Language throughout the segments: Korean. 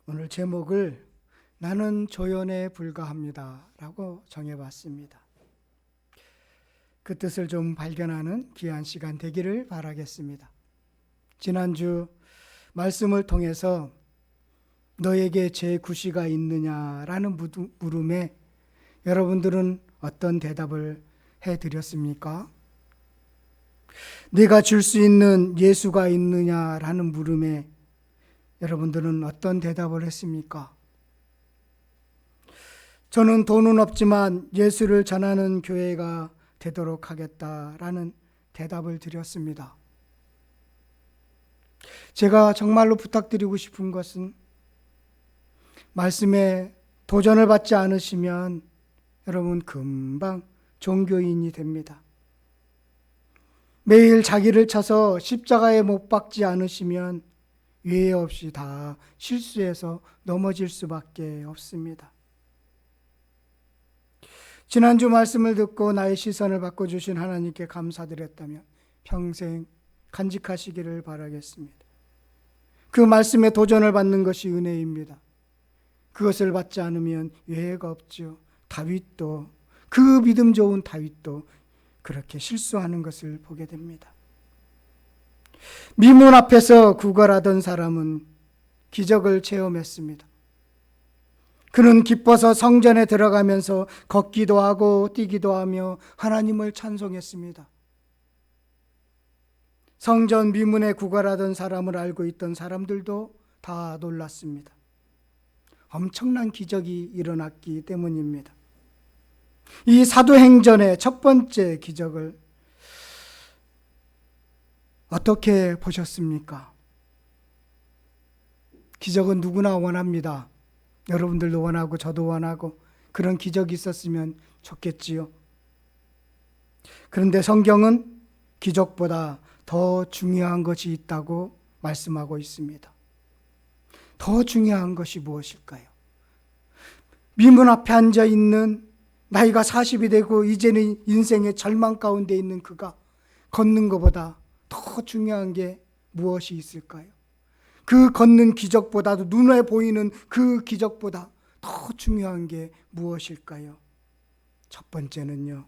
오늘 제목을 나는 조연에 불과합니다 라고 정해봤습니다. 그 뜻을 좀 발견하는 귀한 시간 되기를 바라겠습니다. 지난주 말씀을 통해서 너에게 제9시가 있느냐라는 물음에 여러분들은 어떤 대답을 해드렸습니까? 네가 줄 수 있는 예수가 있느냐라는 물음에 여러분들은 어떤 대답을 했습니까? 저는 돈은 없지만 예수를 전하는 교회가 되도록 하겠다라는 대답을 드렸습니다. 제가 정말로 부탁드리고 싶은 것은 말씀에 도전을 받지 않으시면 여러분 금방 종교인이 됩니다. 매일 자기를 쳐서 십자가에 못 박지 않으시면 예외 없이 다 실수해서 넘어질 수밖에 없습니다. 지난주 말씀을 듣고 나의 시선을 바꿔주신 하나님께 감사드렸다면 평생 간직하시기를 바라겠습니다. 그 말씀에 도전을 받는 것이 은혜입니다. 그것을 받지 않으면 예외가 없죠. 다윗도, 그 믿음 좋은 다윗도 그렇게 실수하는 것을 보게 됩니다. 미문 앞에서 구걸하던 사람은 기적을 체험했습니다. 그는 기뻐서 성전에 들어가면서 걷기도 하고 뛰기도 하며 하나님을 찬송했습니다. 성전 미문에 구걸하던 사람을 알고 있던 사람들도 다 놀랐습니다. 엄청난 기적이 일어났기 때문입니다. 이 사도행전의 첫 번째 기적을 어떻게 보셨습니까? 기적은 누구나 원합니다. 여러분들도 원하고 저도 원하고 그런 기적이 있었으면 좋겠지요. 그런데 성경은 기적보다 더 중요한 것이 있다고 말씀하고 있습니다. 더 중요한 것이 무엇일까요? 미문 앞에 앉아 있는 나이가 40이 되고 이제는 인생의 절망 가운데 있는 그가 걷는 것보다 더 중요한 게 무엇이 있을까요? 그 걷는 기적보다도 눈에 보이는 그 기적보다 더 중요한 게 무엇일까요? 첫 번째는요,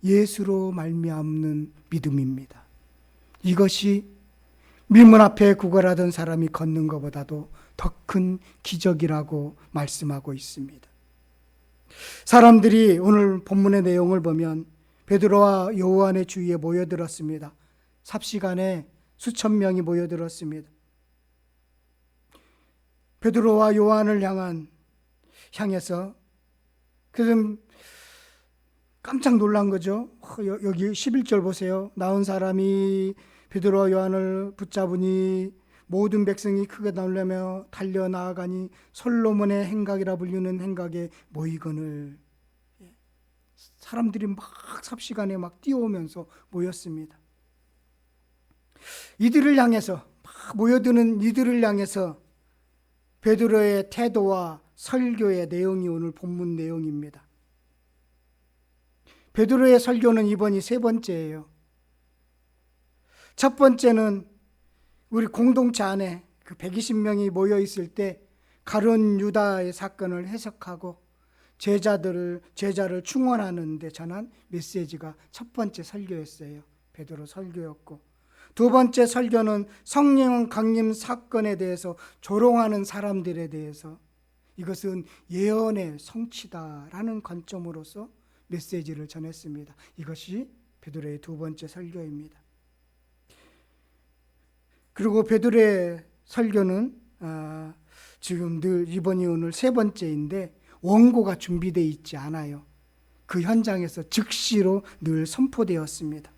예수로 말미암는 믿음입니다. 이것이 미문 앞에 구걸하던 사람이 걷는 것보다도 더 큰 기적이라고 말씀하고 있습니다. 사람들이 오늘 본문의 내용을 보면 베드로와 요한의 주위에 모여들었습니다. 삽시간에 수천 명이 모여들었습니다. 베드로와 요한을 향해서 그래서 깜짝 놀란 거죠. 여기 11절 보세요. 나온 사람이 베드로와 요한을 붙잡으니 모든 백성이 크게 놀라며 달려나아가니 솔로몬의 행각이라 불리는 행각에 모이거늘. 사람들이 막 삽시간에 막 뛰어오면서 모였습니다. 이들을 향해서 막 모여드는 이들을 향해서 베드로의 태도와 설교의 내용이 오늘 본문 내용입니다. 베드로의 설교는 이번이 세 번째예요. 첫 번째는 우리 공동체 안에 그 120명이 모여 있을 때 가룟 유다의 사건을 해석하고 제자를 충원하는 데 전한 메시지가 첫 번째 설교였어요. 베드로 설교였고, 두 번째 설교는 성령 강림 사건에 대해서 조롱하는 사람들에 대해서 이것은 예언의 성취다라는 관점으로서 메시지를 전했습니다. 이것이 베드로의 두 번째 설교입니다. 그리고 베드로의 설교는 지금 늘 이번이 오늘 세 번째인데 원고가 준비되어 있지 않아요. 그 현장에서 즉시로 늘 선포되었습니다.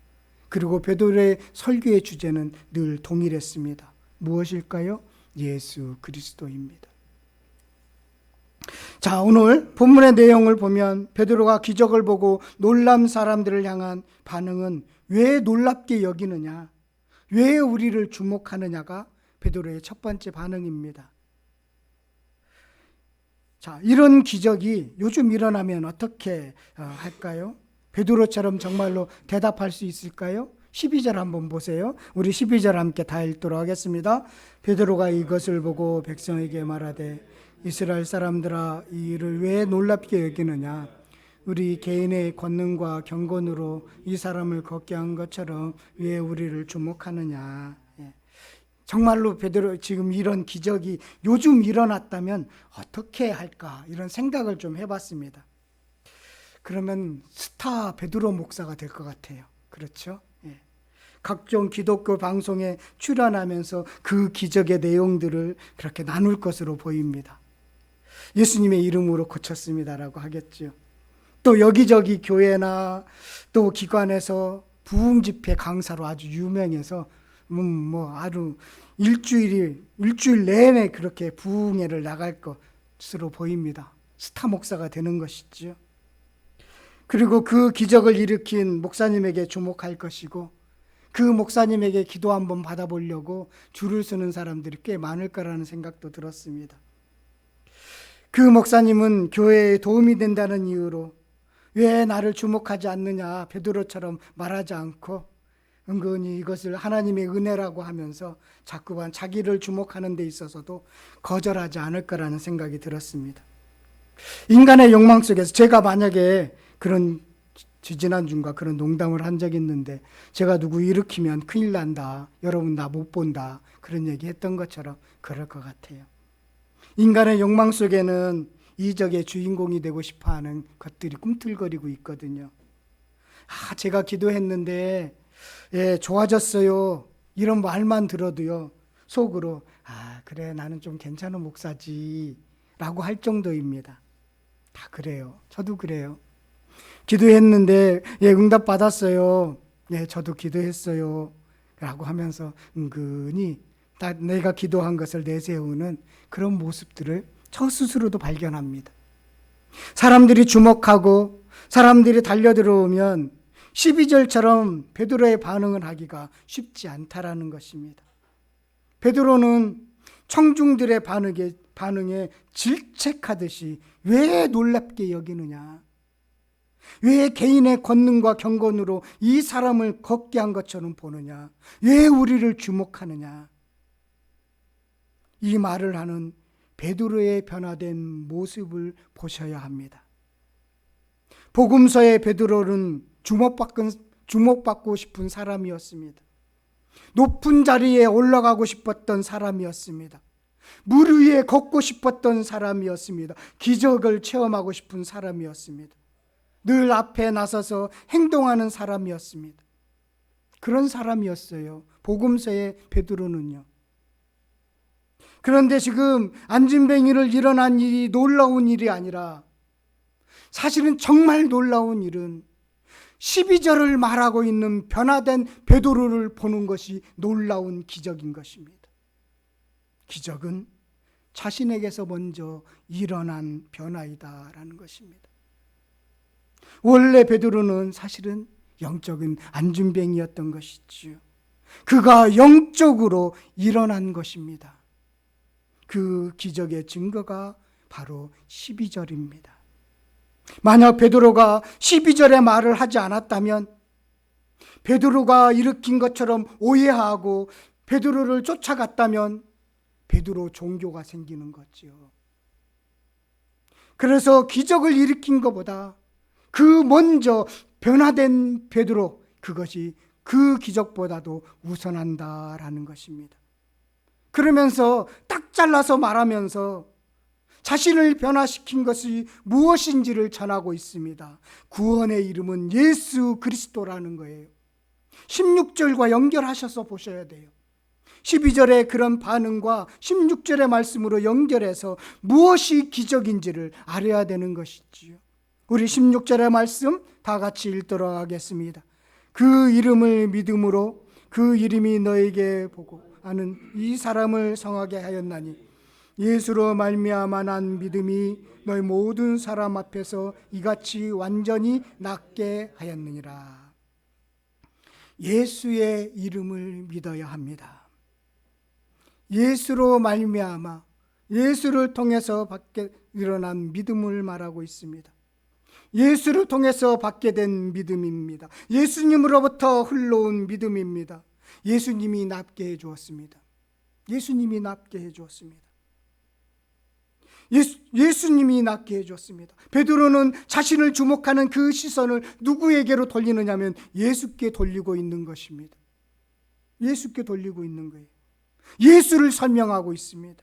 그리고 베드로의 설교의 주제는 늘 동일했습니다. 무엇일까요? 예수 그리스도입니다. 자, 오늘 본문의 내용을 보면 베드로가 기적을 보고 놀란 사람들을 향한 반응은 왜 놀랍게 여기느냐, 왜 우리를 주목하느냐가 베드로의 첫 번째 반응입니다. 자, 이런 기적이 요즘 일어나면 어떻게 할까요? 베드로처럼 정말로 대답할 수 있을까요? 12절 한번 보세요. 우리 12절 함께 다 읽도록 하겠습니다. 베드로가 이것을 보고 백성에게 말하되 이스라엘 사람들아 이 일을 왜 놀랍게 여기느냐 우리 개인의 권능과 경건으로 이 사람을 걷게 한 것처럼 왜 우리를 주목하느냐. 정말로 베드로 지금 이런 기적이 요즘 일어났다면 어떻게 할까 이런 생각을 좀 해봤습니다. 그러면 스타 베드로 목사가 될 것 같아요. 그렇죠? 각종 기독교 방송에 출연하면서 그 기적의 내용들을 그렇게 나눌 것으로 보입니다. 예수님의 이름으로 고쳤습니다라고 하겠죠. 또 여기저기 교회나 또 기관에서 부흥 집회 강사로 아주 유명해서 아주 일주일 내내 그렇게 부흥회를 나갈 것으로 보입니다. 스타 목사가 되는 것이지요. 그리고 그 기적을 일으킨 목사님에게 주목할 것이고 그 목사님에게 기도 한번 받아보려고 줄을 서는 사람들이 꽤 많을 거라는 생각도 들었습니다. 그 목사님은 교회에 도움이 된다는 이유로 왜 나를 주목하지 않느냐 베드로처럼 말하지 않고 은근히 이것을 하나님의 은혜라고 하면서 자꾸만 자기를 주목하는 데 있어서도 거절하지 않을 거라는 생각이 들었습니다. 인간의 욕망 속에서 제가 만약에 그런 지지난주인가 그런 농담을 한 적이 있는데 제가 누구 일으키면 큰일 난다. 여러분 나 못 본다. 그런 얘기 했던 것처럼 그럴 것 같아요. 인간의 욕망 속에는 이적의 주인공이 되고 싶어하는 것들이 꿈틀거리고 있거든요. 제가 기도했는데 좋아졌어요. 이런 말만 들어도요. 속으로 그래 나는 좀 괜찮은 목사지 라고 할 정도입니다. 다 그래요. 저도 그래요. 기도했는데 응답 받았어요. 저도 기도했어요. 라고 하면서 은근히 내가 기도한 것을 내세우는 그런 모습들을 저 스스로도 발견합니다. 사람들이 주목하고 사람들이 달려들어오면 12절처럼 베드로의 반응을 하기가 쉽지 않다라는 것입니다. 베드로는 청중들의 반응에 질책하듯이 왜 놀랍게 여기느냐, 왜 개인의 권능과 경건으로 이 사람을 걷게 한 것처럼 보느냐, 왜 우리를 주목하느냐, 이 말을 하는 베드로의 변화된 모습을 보셔야 합니다. 복음서의 베드로는 주목받고 싶은 사람이었습니다. 높은 자리에 올라가고 싶었던 사람이었습니다. 물 위에 걷고 싶었던 사람이었습니다. 기적을 체험하고 싶은 사람이었습니다. 늘 앞에 나서서 행동하는 사람이었습니다. 그런 사람이었어요. 복음서의 베드로는요. 그런데 지금 안진뱅이를 일어난 일이 놀라운 일이 아니라 사실은 정말 놀라운 일은 12절을 말하고 있는 변화된 베드로를 보는 것이 놀라운 기적인 것입니다. 기적은 자신에게서 먼저 일어난 변화이다라는 것입니다. 원래 베드로는 사실은 영적인 안진뱅이였던 것이지요. 그가 영적으로 일어난 것입니다. 그 기적의 증거가 바로 12절입니다. 만약 베드로가 12절의 말을 하지 않았다면 베드로가 일으킨 것처럼 오해하고 베드로를 쫓아갔다면 베드로 종교가 생기는 거지요. 그래서 기적을 일으킨 것보다 그 먼저 변화된 베드로, 그것이 그 기적보다도 우선한다라는 것입니다. 그러면서 딱 잘라서 말하면서 자신을 변화시킨 것이 무엇인지를 전하고 있습니다. 구원의 이름은 예수 그리스도라는 거예요. 16절과 연결하셔서 보셔야 돼요. 12절의 그런 반응과 16절의 말씀으로 연결해서 무엇이 기적인지를 알아야 되는 것이지요. 우리 16절의 말씀 다 같이 읽도록 하겠습니다. 그 이름을 믿음으로 그 이름이 너에게 보고 아는 이 사람을 성하게 하였나니 예수로 말미암아 난 믿음이 너희 모든 사람 앞에서 이같이 완전히 낫게 하였느니라. 예수의 이름을 믿어야 합니다. 예수로 말미암아 예수를 통해서 밖에 일어난 믿음을 말하고 있습니다. 예수를 통해서 받게 된 믿음입니다. 예수님으로부터 흘러온 믿음입니다. 예수님이 낫게 해주었습니다. 예수님이 낫게 해주었습니다. 예수님이 낫게 해줬습니다. 베드로는 자신을 주목하는 그 시선을 누구에게로 돌리느냐 하면 예수께 돌리고 있는 것입니다. 예수께 돌리고 있는 거예요. 예수를 설명하고 있습니다.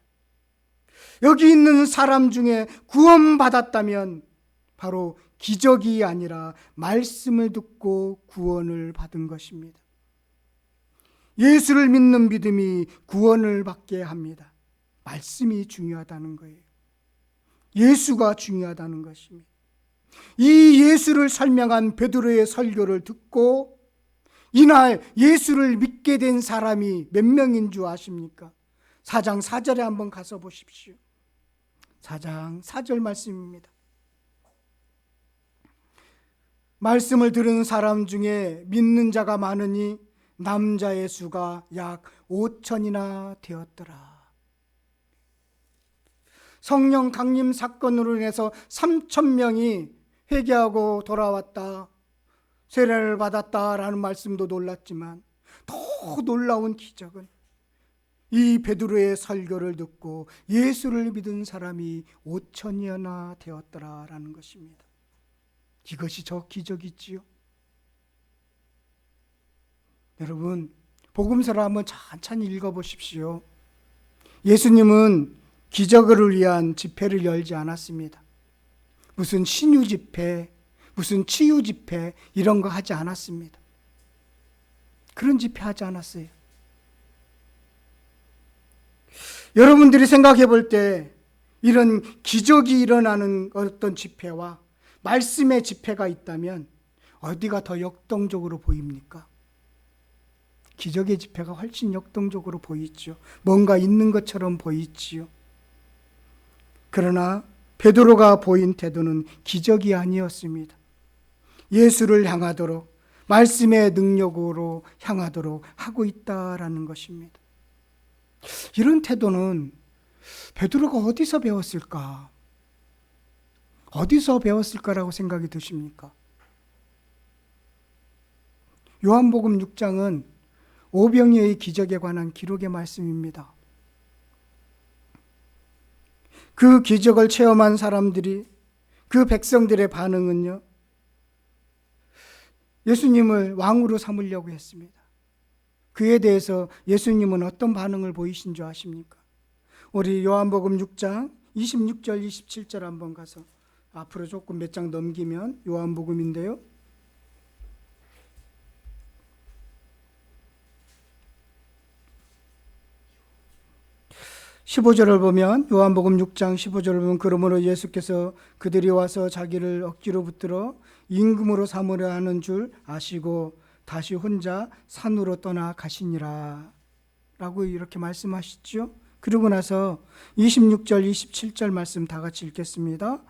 여기 있는 사람 중에 구원받았다면 바로 기적이 아니라 말씀을 듣고 구원을 받은 것입니다. 예수를 믿는 믿음이 구원을 받게 합니다. 말씀이 중요하다는 거예요. 예수가 중요하다는 것입니다. 이 예수를 설명한 베드로의 설교를 듣고 이날 예수를 믿게 된 사람이 몇 명인 줄 아십니까? 4장 4절에 한번 가서 보십시오. 4장 4절 말씀입니다. 말씀을 들은 사람 중에 믿는 자가 많으니 남자의 수가 약 5천이나 되었더라. 성령 강림 사건으로 인해서 3,000명이 회개하고 돌아왔다, 세례를 받았다라는 말씀도 놀랐지만 더 놀라운 기적은 이 베드로의 설교를 듣고 예수를 믿은 사람이 5천이나 되었더라라는 것입니다. 이것이 저 기적이지요. 여러분, 복음서를 한번 천천히 읽어보십시오. 예수님은 기적을 위한 집회를 열지 않았습니다. 무슨 신유 집회, 무슨 치유 집회 이런 거 하지 않았습니다. 그런 집회 하지 않았어요. 여러분들이 생각해 볼 때 이런 기적이 일어나는 어떤 집회와 말씀의 집회가 있다면 어디가 더 역동적으로 보입니까? 기적의 집회가 훨씬 역동적으로 보이죠. 뭔가 있는 것처럼 보이지요. 그러나 베드로가 보인 태도는 기적이 아니었습니다. 예수를 향하도록, 말씀의 능력으로 향하도록 하고 있다라는 것입니다. 이런 태도는 베드로가 어디서 배웠을까? 어디서 배웠을까라고 생각이 드십니까? 요한복음 6장은 오병이어의 기적에 관한 기록의 말씀입니다. 그 기적을 체험한 사람들이, 그 백성들의 반응은요, 예수님을 왕으로 삼으려고 했습니다. 그에 대해서 예수님은 어떤 반응을 보이신 줄 아십니까? 우리 요한복음 6장 26절 27절 한번 가서 앞으로 조금 몇 장 넘기면 요한복음인데요. 15절을 보면, 요한복음 6장 15절을 보면, 그러므로 예수께서 그들이 와서 자기를 억지로 붙들어 임금으로 삼으려 하는 줄 아시고 다시 혼자 산으로 떠나 가시니라 라고 이렇게 말씀하시죠. 그러고 나서 26절 27절 말씀 다 같이 읽겠습니다.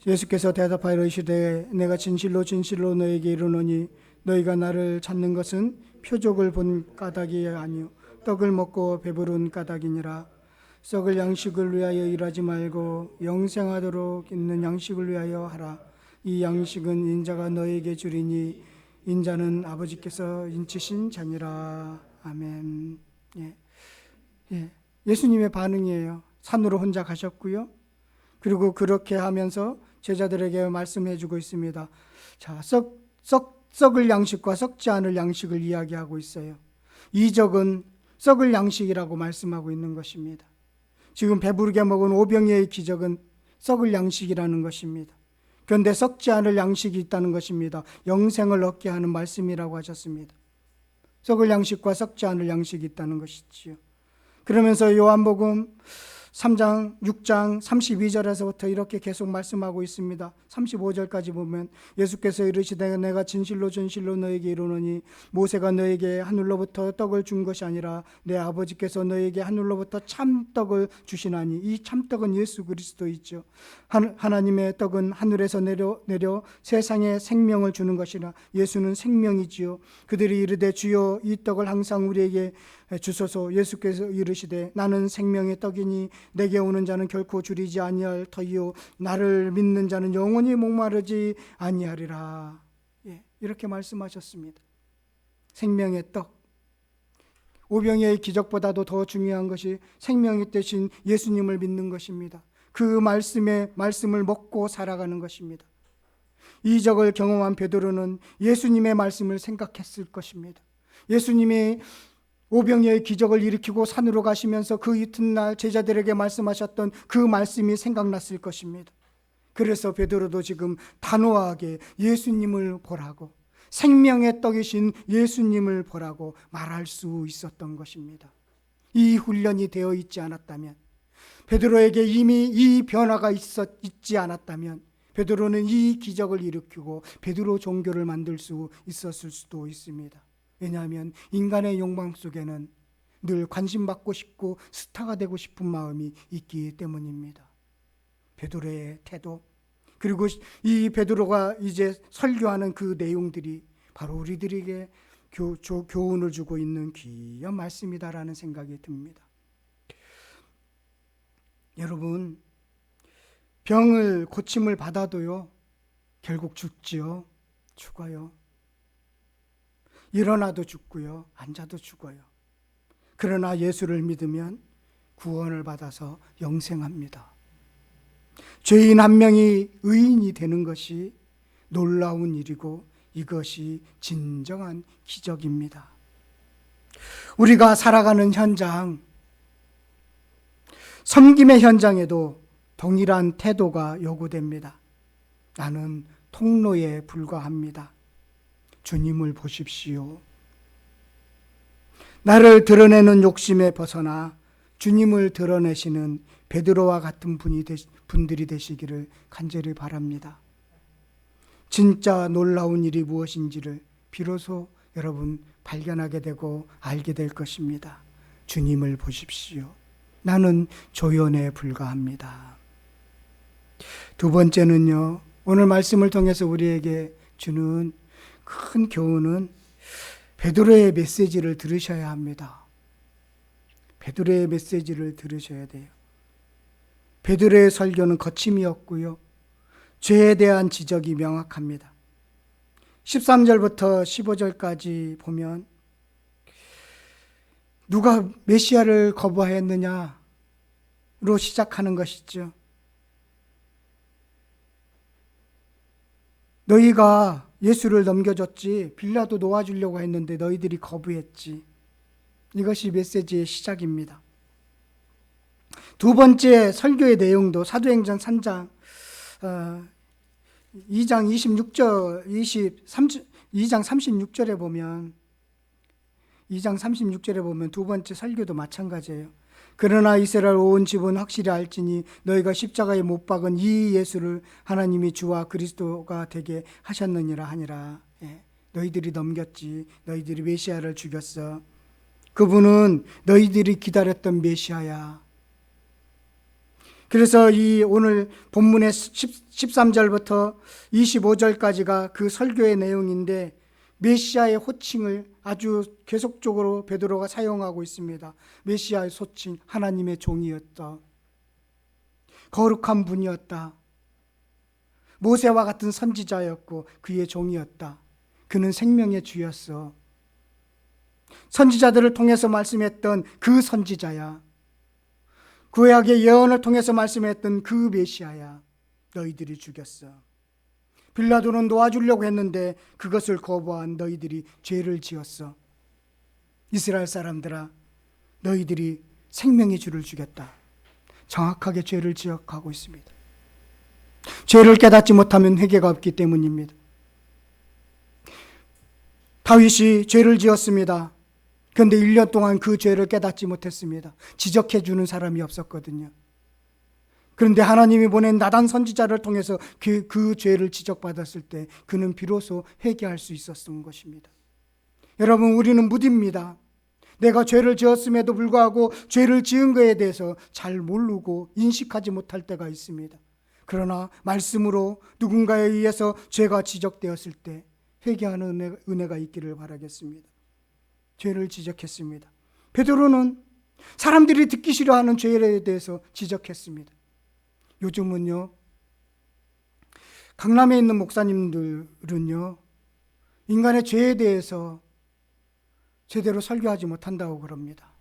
예수께서 대답하여 이르시되 내가 진실로 진실로 너에게 이르노니 너희가 나를 찾는 것은 표적을 본 까닭이 아니요 떡을 먹고 배부른 까닭이니라. 썩을 양식을 위하여 일하지 말고 영생하도록 있는 양식을 위하여 하라. 이 양식은 인자가 너에게 주리니 인자는 아버지께서 인치신 자니라. 아멘. 예수님의 반응이에요. 산으로 혼자 가셨고요. 그리고 그렇게 하면서 제자들에게 말씀해 주고 있습니다. 자, 썩을 양식과 썩지 않을 양식을 이야기하고 있어요. 이적은 썩을 양식이라고 말씀하고 있는 것입니다. 지금 배부르게 먹은 오병이어의 기적은 썩을 양식이라는 것입니다. 그런데 썩지 않을 양식이 있다는 것입니다. 영생을 얻게 하는 말씀이라고 하셨습니다. 썩을 양식과 썩지 않을 양식이 있다는 것이지요. 그러면서 요한복음 3장, 6장 32절에서부터 이렇게 계속 말씀하고 있습니다. 35절까지 보면 예수께서 이르시되 내가 진실로 진실로 너에게 이르노니 모세가 너에게 하늘로부터 떡을 준 것이 아니라 내 아버지께서 너에게 하늘로부터 참떡을 주시나니. 이 참떡은 예수 그리스도이죠. 하나님의 떡은 하늘에서 내려 세상에 생명을 주는 것이라. 예수는 생명이지요. 그들이 이르되 주여 이 떡을 항상 우리에게 주소서. 예수께서 이르시되 나는 생명의 떡이니 내게 오는 자는 결코 줄이지 아니할 터이요 나를 믿는 자는 영원히 목마르지 아니하리라. 이렇게 말씀하셨습니다. 생명의 떡. 오병이의 기적보다도 더 중요한 것이 생명이 되신 예수님을 믿는 것입니다. 그 말씀을 먹고 살아가는 것입니다. 이적을 경험한 베드로는 예수님의 말씀을 생각했을 것입니다. 예수님이 오병이의 기적을 일으키고 산으로 가시면서 그 이튿날 제자들에게 말씀하셨던 그 말씀이 생각났을 것입니다. 그래서 베드로도 지금 단호하게 예수님을 보라고, 생명의 떡이신 예수님을 보라고 말할 수 있었던 것입니다. 이 훈련이 되어 있지 않았다면, 베드로에게 이미 이 변화가 있지 않았다면 베드로는 이 기적을 일으키고 베드로 종교를 만들 수 있었을 수도 있습니다. 왜냐하면 인간의 욕망 속에는 늘 관심받고 싶고 스타가 되고 싶은 마음이 있기 때문입니다. 베드로의 태도, 그리고 이 베드로가 이제 설교하는 그 내용들이 바로 우리들에게 교훈을 주고 있는 귀한 말씀이다라는 생각이 듭니다. 여러분, 병을 고침을 받아도요 결국 죽지요. 죽어요. 일어나도 죽고요, 앉아도 죽어요. 그러나 예수를 믿으면 구원을 받아서 영생합니다. 죄인 한 명이 의인이 되는 것이 놀라운 일이고 이것이 진정한 기적입니다. 우리가 살아가는 현장, 섬김의 현장에도 동일한 태도가 요구됩니다. 나는 통로에 불과합니다. 주님을 보십시오. 나를 드러내는 욕심에 벗어나 주님을 드러내시는 베드로와 같은 분들이 되시기를 간절히 바랍니다. 진짜 놀라운 일이 무엇인지를 비로소 여러분 발견하게 되고 알게 될 것입니다. 주님을 보십시오. 나는 조연에 불과합니다. 두 번째는요, 오늘 말씀을 통해서 우리에게 주는 큰 교훈은 베드로의 메시지를 들으셔야 합니다. 베드로의 메시지를 들으셔야 돼요. 베드로의 설교는 거침이었고요, 죄에 대한 지적이 명확합니다. 13절부터 15절까지 보면 누가 메시아를 거부하였느냐로 시작하는 것이죠. 너희가 예수를 넘겨줬지, 빌라도 놓아주려고 했는데 너희들이 거부했지. 이것이 메시지의 시작입니다. 두 번째 설교의 내용도 사도행전 3장 2장 36절에 보면 2장 36절에 보면 두 번째 설교도 마찬가지예요. 그러나 이스라엘 온 집은 확실히 알지니 너희가 십자가에 못 박은 이 예수를 하나님이 주와 그리스도가 되게 하셨느니라 하니라. 너희들이 넘겼지. 너희들이 메시아를 죽였어. 그분은 너희들이 기다렸던 메시아야. 그래서 이 오늘 본문의 13절부터 25절까지가 그 설교의 내용인데, 메시아의 호칭을 아주 계속적으로 베드로가 사용하고 있습니다. 메시아의 호칭, 하나님의 종이었다. 거룩한 분이었다. 모세와 같은 선지자였고 그의 종이었다. 그는 생명의 주였어. 선지자들을 통해서 말씀했던 그 선지자야. 구약의 예언을 통해서 말씀했던 그 메시아야. 너희들이 죽였어. 빌라도는 놓아주려고 했는데 그것을 거부한 너희들이 죄를 지었어. 이스라엘 사람들아, 너희들이 생명의 주를 죽였다. 정확하게 죄를 지적하고 있습니다. 죄를 깨닫지 못하면 회개가 없기 때문입니다. 다윗이 죄를 지었습니다. 그런데 1년 동안 그 죄를 깨닫지 못했습니다. 지적해 주는 사람이 없었거든요. 그런데 하나님이 보낸 나단 선지자를 통해서 그 죄를 지적받았을 때 그는 비로소 회개할 수 있었던 것입니다. 여러분, 우리는 무디입니다. 내가 죄를 지었음에도 불구하고 죄를 지은 것에 대해서 잘 모르고 인식하지 못할 때가 있습니다. 그러나 말씀으로 누군가에 의해서 죄가 지적되었을 때 회개하는 은혜가 있기를 바라겠습니다. 죄를 지적했습니다. 베드로는 사람들이 듣기 싫어하는 죄에 대해서 지적했습니다. 요즘은요, 강남에 있는 목사님들은요, 인간의 죄에 대해서 제대로 설교하지 못한다고 그럽니다.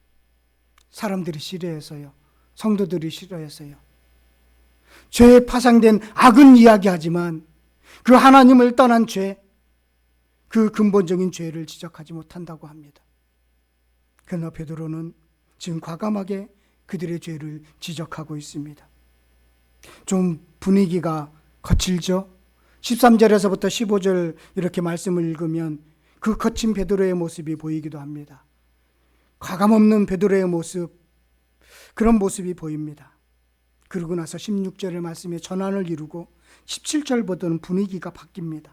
사람들이 싫어해서요. 성도들이 싫어해서요. 죄에 파상된 악은 이야기하지만 그 하나님을 떠난 죄, 그 근본적인 죄를 지적하지 못한다고 합니다. 그러나 베드로는 지금 과감하게 그들의 죄를 지적하고 있습니다. 좀 분위기가 거칠죠? 13절에서부터 15절 이렇게 말씀을 읽으면 그 거친 베드로의 모습이 보이기도 합니다. 과감없는 베드로의 모습, 그런 모습이 보입니다. 그러고 나서 16절의 말씀에 전환을 이루고 17절부터는 분위기가 바뀝니다.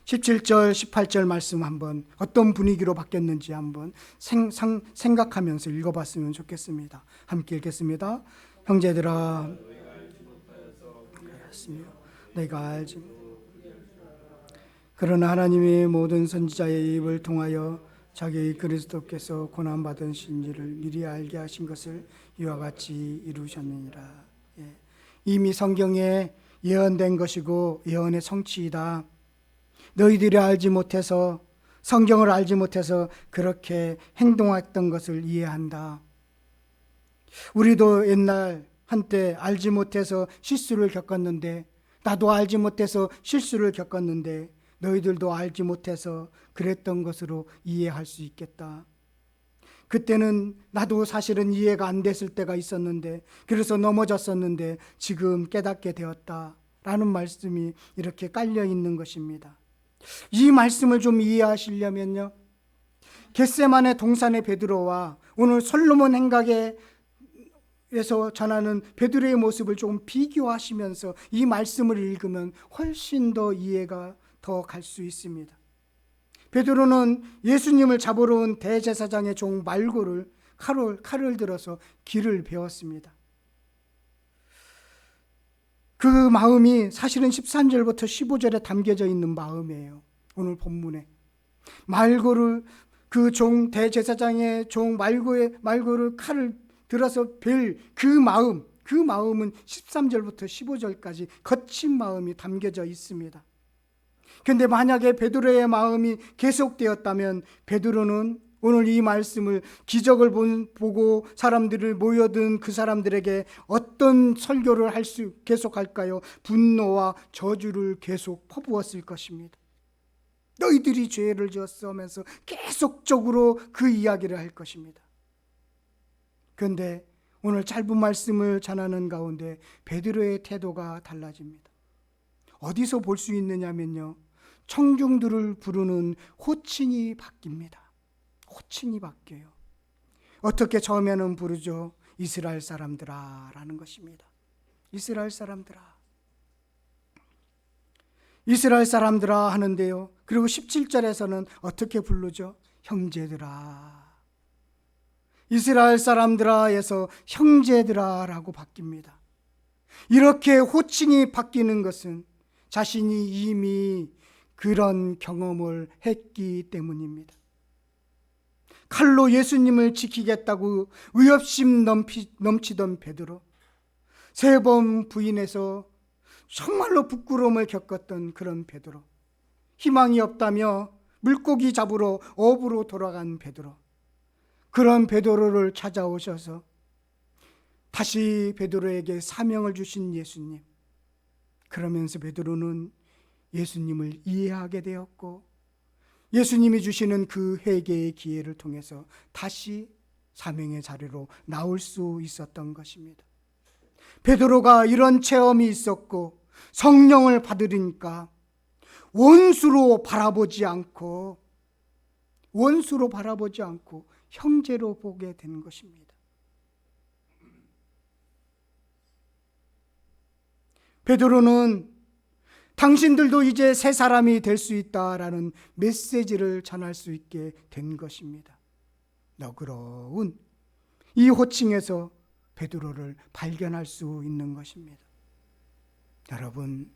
17절, 18절 말씀 한번 어떤 분위기로 바뀌었는지 한번 생각하면서 읽어봤으면 좋겠습니다. 함께 읽겠습니다. 형제들아, 내가 알지 그러나 하나님이 모든 선지자의 입을 통하여 자기 그리스도께서 고난받은 신지를 미리 알게 하신 것을 이와 같이 이루셨느니라. 이미 성경에 예언된 것이고 예언의 성취이다. 너희들이 알지 못해서, 성경을 알지 못해서 그렇게 행동했던 것을 이해한다. 우리도 옛날 한때 알지 못해서 실수를 겪었는데, 나도 알지 못해서 실수를 겪었는데 너희들도 알지 못해서 그랬던 것으로 이해할 수 있겠다. 그때는 나도 사실은 이해가 안 됐을 때가 있었는데, 그래서 넘어졌었는데 지금 깨닫게 되었다 라는 말씀이 이렇게 깔려 있는 것입니다. 이 말씀을 좀 이해하시려면요, 겟세마네 동산의 베드로와 오늘 솔로몬 행각에서 전하는 베드로의 모습을 조금 비교하시면서 이 말씀을 읽으면 훨씬 더 이해가 더 갈 수 있습니다. 베드로는 예수님을 잡으러 온 대제사장의 종 말고를 칼을 들어서 길을 베었습니다. 그 마음이 사실은 13절부터 15절에 담겨져 있는 마음이에요. 오늘 본문에 말고를, 그 종, 대제사장의 종 말고를 칼을 들어서 벨 그 마음, 그 마음은 13절부터 15절까지 거친 마음이 담겨져 있습니다. 그런데 만약에 베드로의 마음이 계속되었다면 베드로는 오늘 이 말씀을, 기적을 보고 사람들을 모여든 그 사람들에게 어떤 설교를 계속할까요? 분노와 저주를 계속 퍼부었을 것입니다. 너희들이 죄를 지었어 하면서 계속적으로 그 이야기를 할 것입니다. 그런데 오늘 짧은 말씀을 전하는 가운데 베드로의 태도가 달라집니다. 어디서 볼 수 있느냐면요, 청중들을 부르는 호칭이 바뀝니다. 호칭이 바뀌어요. 어떻게 처음에는 부르죠? 이스라엘 사람들아 라는 것입니다. 이스라엘 사람들아, 이스라엘 사람들아 하는데요, 그리고 17절에서는 어떻게 부르죠? 형제들아. 이스라엘 사람들아에서 형제들아 라고 바뀝니다. 이렇게 호칭이 바뀌는 것은 자신이 이미 그런 경험을 했기 때문입니다. 칼로 예수님을 지키겠다고 의협심 넘치던 베드로, 3번 부인해서 정말로 부끄러움을 겪었던 그런 베드로, 희망이 없다며 물고기 잡으러 어부로 돌아간 베드로, 그런 베드로를 찾아오셔서 다시 베드로에게 사명을 주신 예수님, 그러면서 베드로는 예수님을 이해하게 되었고 예수님이 주시는 그 회개의 기회를 통해서 다시 사명의 자리로 나올 수 있었던 것입니다. 베드로가 이런 체험이 있었고 성령을 받으니까 원수로 바라보지 않고 형제로 보게 된 것입니다. 베드로는 당신들도 이제 새 사람이 될 수 있다라는 메시지를 전할 수 있게 된 것입니다. 너그러운 이 호칭에서 베드로를 발견할 수 있는 것입니다. 여러분,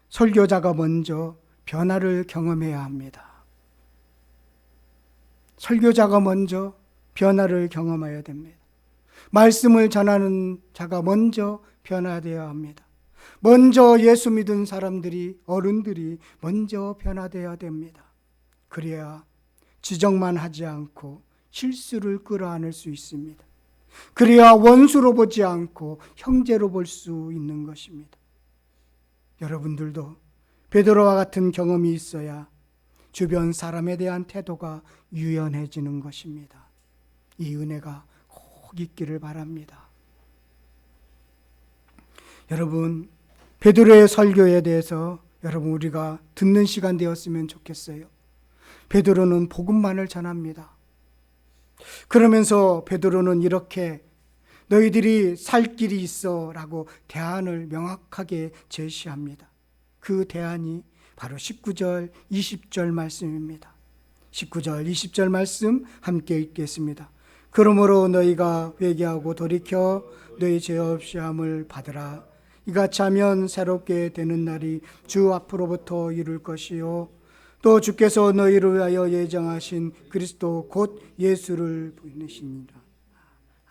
설교자가 먼저 변화를 경험해야 합니다. 설교자가 먼저 변화를 경험해야 됩니다. 말씀을 전하는 자가 먼저 변화되어야 합니다. 먼저 예수 믿은 사람들이, 어른들이 먼저 변화되어야 됩니다. 그래야 지적만 하지 않고 실수를 끌어안을 수 있습니다. 그래야 원수로 보지 않고 형제로 볼 수 있는 것입니다. 여러분들도 베드로와 같은 경험이 있어야 주변 사람에 대한 태도가 유연해지는 것입니다. 이 은혜가 꼭 있기를 바랍니다. 여러분, 베드로의 설교에 대해서 여러분 우리가 듣는 시간 되었으면 좋겠어요. 베드로는 복음만을 전합니다. 그러면서 베드로는 이렇게 너희들이 살 길이 있어 라고 대안을 명확하게 제시합니다. 그 대안이 바로 19절, 20절 말씀입니다. 19절, 20절 말씀 함께 읽겠습니다. 그러므로 너희가 회개하고 돌이켜 너희 죄 없이 함을 받으라. 이같이 하면 새롭게 되는 날이 주 앞으로부터 이룰 것이요 또 주께서 너희를 위하여 예정하신 그리스도 곧 예수를 보이시니라.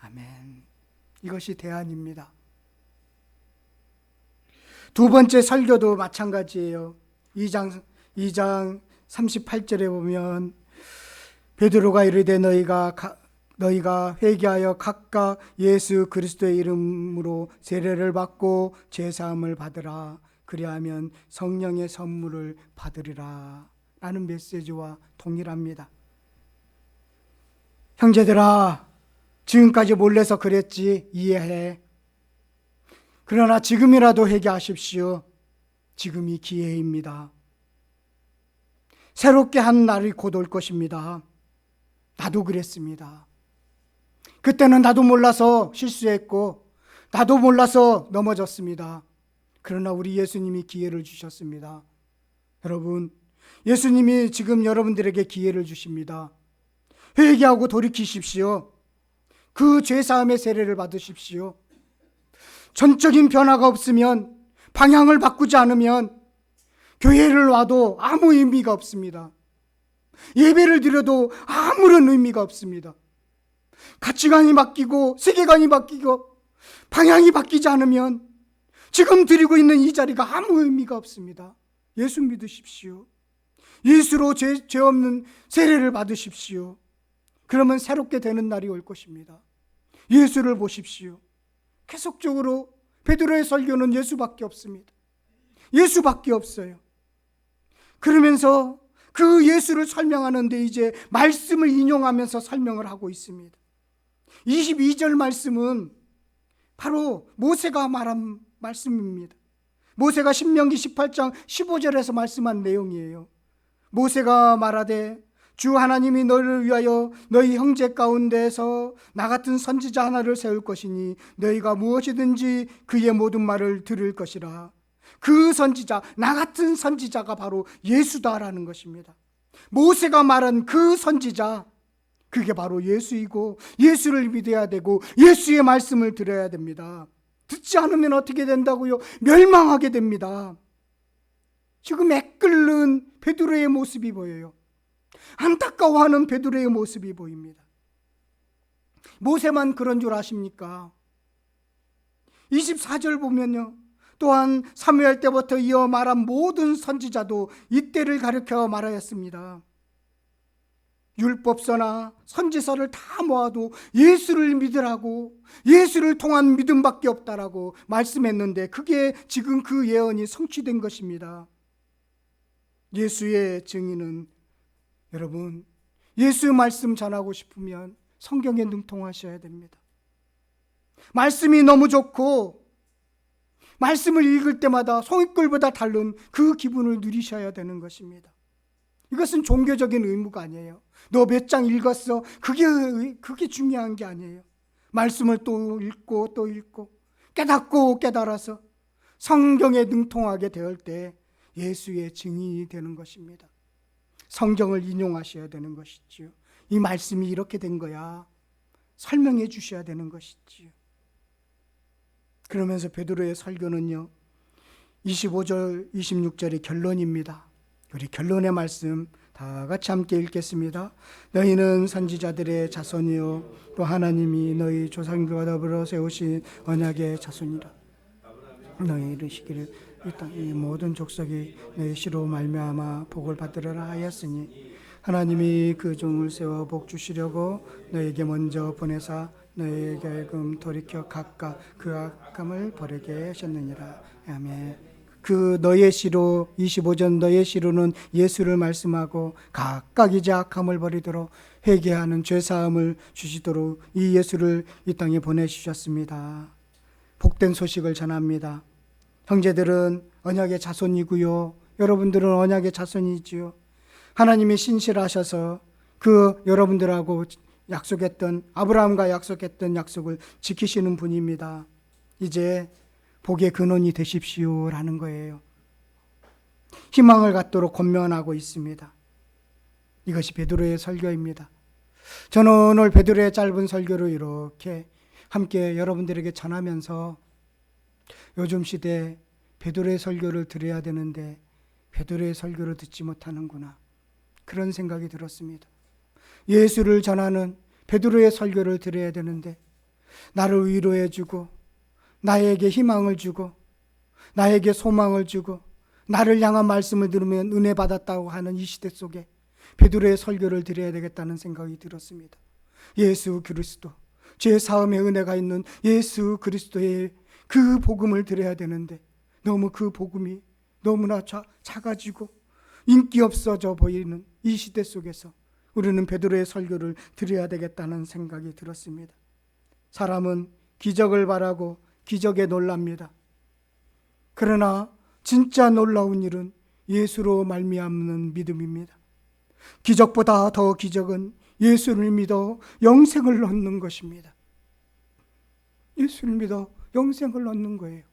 아멘. 이것이 대안입니다. 두 번째 설교도 마찬가지예요. 2장 38절에 보면 베드로가 이르되 너희가 회개하여 각각 예수 그리스도의 이름으로 세례를 받고 제사함을 받으라. 그리하면 성령의 선물을 받으리라. 라는 메시지와 동일합니다. 형제들아, 지금까지 몰래서 그랬지, 이해해. 그러나 지금이라도 회개하십시오. 지금이 기회입니다. 새롭게 한 날이 곧 올 것입니다. 나도 그랬습니다. 그때는 나도 몰라서 실수했고 나도 몰라서 넘어졌습니다. 그러나 우리 예수님이 기회를 주셨습니다. 여러분, 예수님이 지금 여러분들에게 기회를 주십니다. 회개하고 돌이키십시오. 그 죄사함의 세례를 받으십시오. 전적인 변화가 없으면, 방향을 바꾸지 않으면 교회를 와도 아무 의미가 없습니다. 예배를 드려도 아무런 의미가 없습니다. 가치관이 바뀌고 세계관이 바뀌고 방향이 바뀌지 않으면 지금 드리고 있는 이 자리가 아무 의미가 없습니다. 예수 믿으십시오. 예수로 죄 없는 세례를 받으십시오. 그러면 새롭게 되는 날이 올 것입니다. 예수를 보십시오. 계속적으로 베드로의 설교는 예수밖에 없습니다. 예수밖에 없어요. 그러면서 그 예수를 설명하는데 이제 말씀을 인용하면서 설명을 하고 있습니다. 22절 말씀은 바로 모세가 말한 말씀입니다. 모세가 신명기 18장 15절에서 말씀한 내용이에요. 모세가 말하되 주 하나님이 너희를 위하여 너희 형제 가운데서 나 같은 선지자 하나를 세울 것이니 너희가 무엇이든지 그의 모든 말을 들을 것이라. 그 선지자, 나 같은 선지자가 바로 예수다라는 것입니다. 모세가 말한 그 선지자, 그게 바로 예수이고 예수를 믿어야 되고 예수의 말씀을 들어야 됩니다. 듣지 않으면 어떻게 된다고요? 멸망하게 됩니다. 지금 애끓는 베드로의 모습이 보여요. 안타까워하는 베드로의 모습이 보입니다. 모세만 그런 줄 아십니까? 24절 보면요, 또한 사무엘 때부터 이어 말한 모든 선지자도 이때를 가리켜 말하였습니다. 율법서나 선지서를 다 모아도 예수를 믿으라고, 예수를 통한 믿음밖에 없다라고 말씀했는데 그게 지금 그 예언이 성취된 것입니다. 예수의 증인은, 여러분, 예수 말씀 전하고 싶으면 성경에 능통하셔야 됩니다. 말씀이 너무 좋고 말씀을 읽을 때마다 송이꿀보다 다른 그 기분을 누리셔야 되는 것입니다. 이것은 종교적인 의무가 아니에요. 너 몇 장 읽었어? 그게 중요한 게 아니에요. 말씀을 또 읽고 또 읽고 깨닫고 깨달아서 성경에 능통하게 될 때 예수의 증인이 되는 것입니다. 성경을 인용하셔야 되는 것이지요. 이 말씀이 이렇게 된 거야. 설명해 주셔야 되는 것이지요. 그러면서 베드로의 설교는요, 25절, 26절이 결론입니다. 우리 결론의 말씀 다 같이 함께 읽겠습니다. 너희는 선지자들의 자손이요 또 하나님이 너희 조상들과 더불어 세우신 언약의 자손이라. 너희 이르시기를 이 땅의 모든 족속이 너희 씨로 말미암아 복을 받으리라 하였으니 하나님이 그 종을 세워 복 주시려고 너에게 먼저 보내사 너에게 알금 돌이켜 각각 그 악함을 버리게 하셨느니라. 아멘. 그 너의 씨로 25절 너의 씨로는 예수를 말씀하고 각각 이제 악함을 버리도록 회개하는 죄사함을 주시도록 이 예수를 이 땅에 보내주셨습니다. 복된 소식을 전합니다. 형제들은 언약의 자손이고요. 여러분들은 언약의 자손이지요. 하나님이 신실하셔서 그 여러분들하고 약속했던 아브라함과 약속했던 약속을 지키시는 분입니다. 이제 복의 근원이 되십시오라는 거예요. 희망을 갖도록 권면하고 있습니다. 이것이 베드로의 설교입니다. 저는 오늘 베드로의 짧은 설교를 이렇게 함께 여러분들에게 전하면서 요즘 시대에 베드로의 설교를 들어야 되는데 베드로의 설교를 듣지 못하는구나, 그런 생각이 들었습니다. 예수를 전하는 베드로의 설교를 들어야 되는데 나를 위로해 주고 나에게 희망을 주고 나에게 소망을 주고 나를 향한 말씀을 들으면 은혜 받았다고 하는 이 시대 속에 베드로의 설교를 드려야 되겠다는 생각이 들었습니다. 예수 그리스도, 죄 사함의 은혜가 있는 예수 그리스도의 그 복음을 드려야 되는데 너무 그 복음이 너무나 작아지고 인기 없어져 보이는 이 시대 속에서 우리는 베드로의 설교를 드려야 되겠다는 생각이 들었습니다. 사람은 기적을 바라고 기적에 놀랍니다. 그러나 진짜 놀라운 일은 예수로 말미암는 믿음입니다. 기적보다 더 기적은 예수를 믿어 영생을 얻는 것입니다. 예수를 믿어 영생을 얻는 거예요.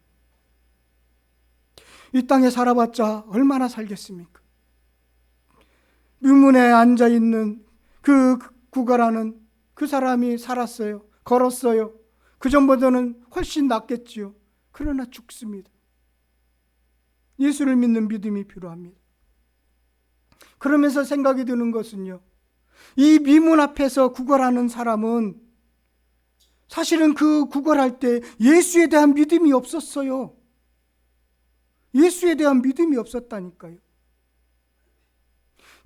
이 땅에 살아봤자 얼마나 살겠습니까? 유문에 앉아있는 그 구걸하는 그 사람이 살았어요. 걸었어요. 그 전보다는 훨씬 낫겠지요. 그러나 죽습니다. 예수를 믿는 믿음이 필요합니다. 그러면서 생각이 드는 것은요, 이 미문 앞에서 구걸하는 사람은 사실은 그 구걸할 때 예수에 대한 믿음이 없었어요. 예수에 대한 믿음이 없었다니까요.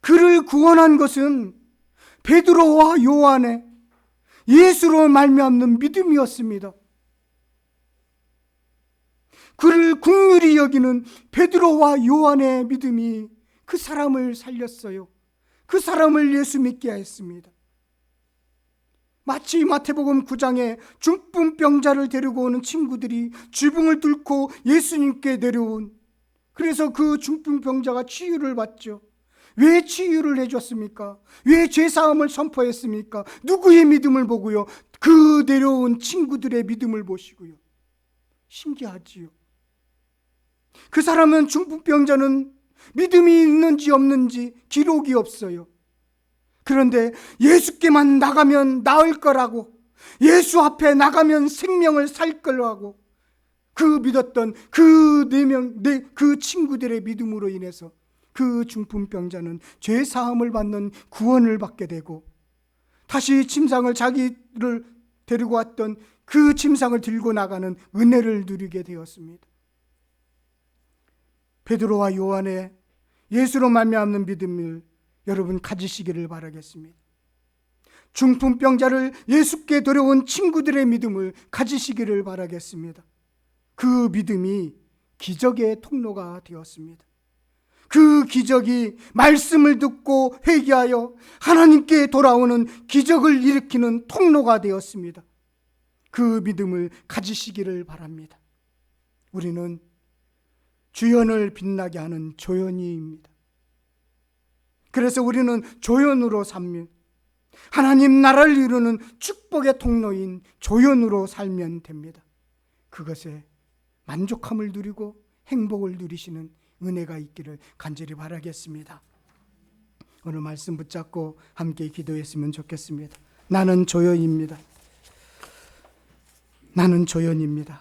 그를 구원한 것은 베드로와 요한의 예수로 말미암는 믿음이었습니다. 그를 긍휼히 여기는 베드로와 요한의 믿음이 그 사람을 살렸어요. 그 사람을 예수 믿게 했습니다. 마치 마태복음 9장에 중풍병자를 데리고 오는 친구들이 지붕을 뚫고 예수님께 내려온, 그래서 그 중풍병자가 치유를 받죠. 왜 치유를 해줬습니까? 왜 죄사함을 선포했습니까? 누구의 믿음을 보고요? 그 내려온 친구들의 믿음을 보시고요. 신기하지요. 그 사람은 중풍병자는 믿음이 있는지 없는지 기록이 없어요. 그런데 예수께만 나가면 나을 거라고, 예수 앞에 나가면 생명을 살 거라고 그 믿었던 그 친구들의 믿음으로 인해서 그 중풍병자는 죄 사함을 받는 구원을 받게 되고 다시 침상을, 자기를 데리고 왔던 그 침상을 들고 나가는 은혜를 누리게 되었습니다. 베드로와 요한의 예수로 말미암는 믿음을 여러분 가지시기를 바라겠습니다. 중풍병자를 예수께 데려온 친구들의 믿음을 가지시기를 바라겠습니다. 그 믿음이 기적의 통로가 되었습니다. 그 기적이 말씀을 듣고 회개하여 하나님께 돌아오는 기적을 일으키는 통로가 되었습니다. 그 믿음을 가지시기를 바랍니다. 우리는 주연을 빛나게 하는 조연이입니다. 그래서 우리는 조연으로 살면, 하나님 나라를 이루는 축복의 통로인 조연으로 살면 됩니다. 그것에 만족함을 누리고 행복을 누리시는 은혜가 있기를 간절히 바라겠습니다. 오늘 말씀 붙잡고 함께 기도했으면 좋겠습니다. 나는 조연입니다. 나는 조연입니다.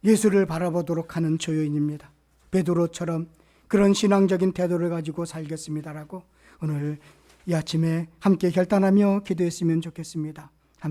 예수를 바라보도록 하는 조연입니다. 베드로처럼 그런 신앙적인 태도를 가지고 살겠습니다라고 오늘 이 아침에 함께 결단하며 기도했으면 좋겠습니다.